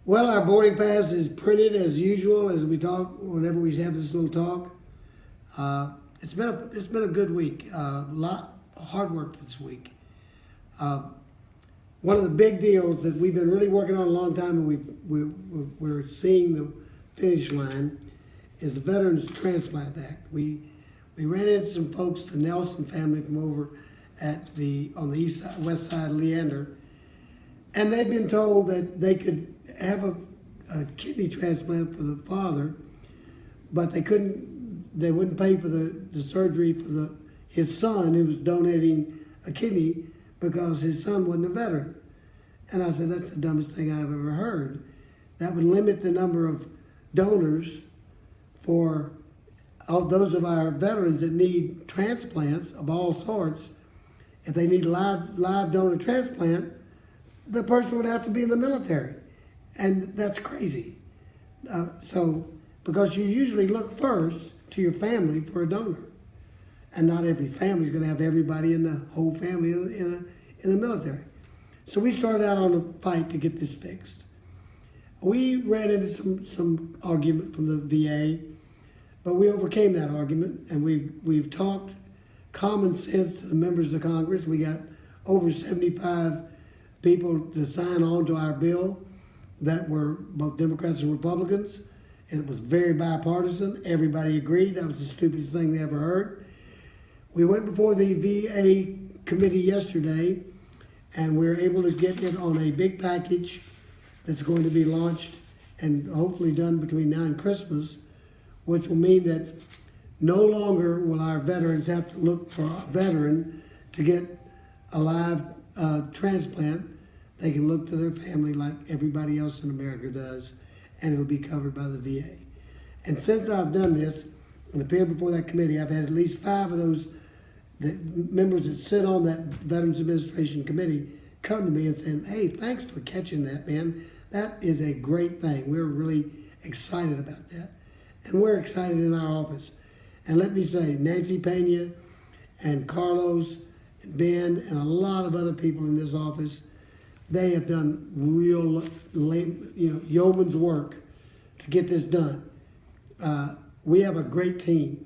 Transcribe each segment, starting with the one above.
Well, our boarding pass is printed as usual as we talk, whenever we have this little talk. It's been a good week. A lot of hard work this week. One of the big deals that we've been really working on a long time, and we're seeing the finish line, is the Veterans Transplant Act. We ran into some folks, the Nelson family from over on the east side, west side of Leander, and they've been told that they could have a kidney transplant for the father, but they wouldn't pay for the surgery for his son who was donating a kidney because his son wasn't a veteran. And I said, that's the dumbest thing I've ever heard. That would limit the number of donors for all those of our veterans that need transplants of all sorts. If they need live donor transplant, the person would have to be in the military. And that's crazy. Because you usually look first to your family for a donor. And not every family is going to have everybody in the whole family in the military. So we started out on a fight to get this fixed. We ran into some argument from the VA, but we overcame that argument, and we've talked common sense to the members of Congress. We got over 75 people to sign on to our bill that were both Democrats and Republicans. It was very bipartisan. Everybody agreed. That was the stupidest thing they ever heard. We went before the VA committee yesterday, and we were able to get it on a big package that's going to be launched and hopefully done between now and Christmas, which will mean that no longer will our veterans have to look for a veteran to get a live transplant. They can look to their family like everybody else in America does, and it'll be covered by the VA. And since I've done this and appeared before that committee, I've had at least 5 of those members that sit on that Veterans Administration Committee come to me and saying, hey, thanks for catching that, man. That is a great thing. We're really excited about that. And we're excited in our office. And let me say, Nancy Pena and Carlos and Ben and a lot of other people in this office, they have done real, yeoman's work to get this done. We have a great team.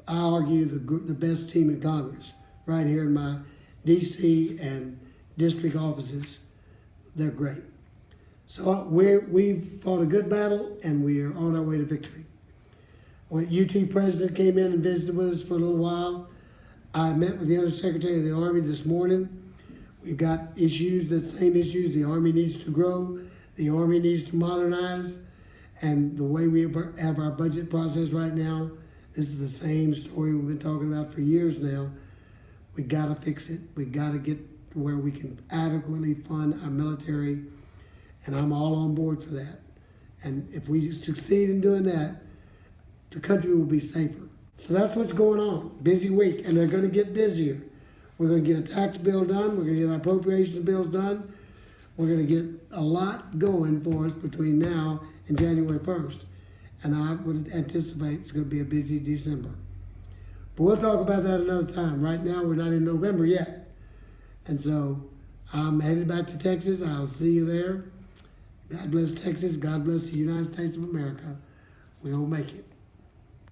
I argue the best team in Congress, right here in my DC and district offices. They're great. So we've fought a good battle, and we are on our way to victory. When UT president came in and visited with us for a little while, I met with the Undersecretary of the Army this morning. We've got issues, the same issues. The Army needs to grow. The Army needs to modernize. And the way we have our budget process right now, this is the same story we've been talking about for years now. We got to fix it. We got to get to where we can adequately fund our military, and I'm all on board for that. And if we succeed in doing that, the country will be safer. So that's what's going on. Busy week, and they're going to get busier. We're going to get a tax bill done. We're going to get our appropriations bills done. We're going to get a lot going for us between now and January 1st. And I would anticipate it's going to be a busy December. But we'll talk about that another time. Right now, we're not in November yet. And so I'm headed back to Texas. I'll see you there. God bless Texas. God bless the United States of America. We'll make it.